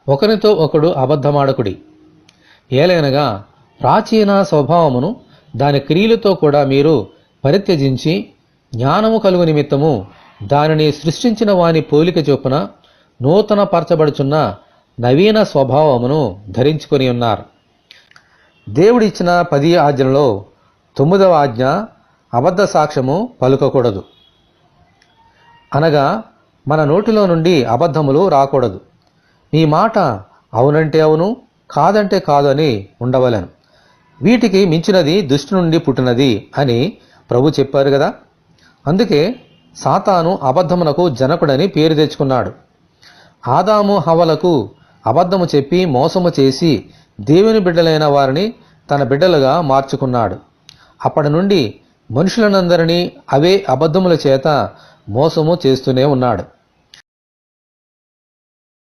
ఒకరితో ఒకడు అబద్ధమాడకుడి. ఏలైనగా ప్రాచీన స్వభావమును దాని క్రియలతో కూడా మీరు పరిత్యజించి జ్ఞానము కలుగు నిమిత్తము దానిని సృష్టించిన వాని పోలిక చొప్పున నూతన పరచబడుచున్న నవీన స్వభావమును ధరించుకొని ఉన్నారు. దేవుడిచ్చిన 10 ఆజ్ఞలలో 9వ ఆజ్ఞ అబద్ధ సాక్ష్యము పలుకకూడదు. అనగా మన నోటిలో నుండి అబద్ధములు రాకూడదు. మీ మాట అవునంటే అవును, కాదంటే కాదు అని ఉండవలెను. వీటికి మించినది దుష్టు నుండి పుట్టినది అని ప్రభు చెప్పారు కదా. అందుకే సాతాను అబద్ధమునకు జనకుడని పేరు తెచ్చుకున్నాడు. ఆదాము హవ్వలకు అబద్ధము చెప్పి మోసము చేసి దేవుని బిడ్డలైన వారిని తన బిడ్డలుగా మార్చుకున్నాడు. అప్పటి నుండి మనుషులనందరినీ అవే అబద్ధముల చేత మోసము చేస్తూనే ఉన్నాడు.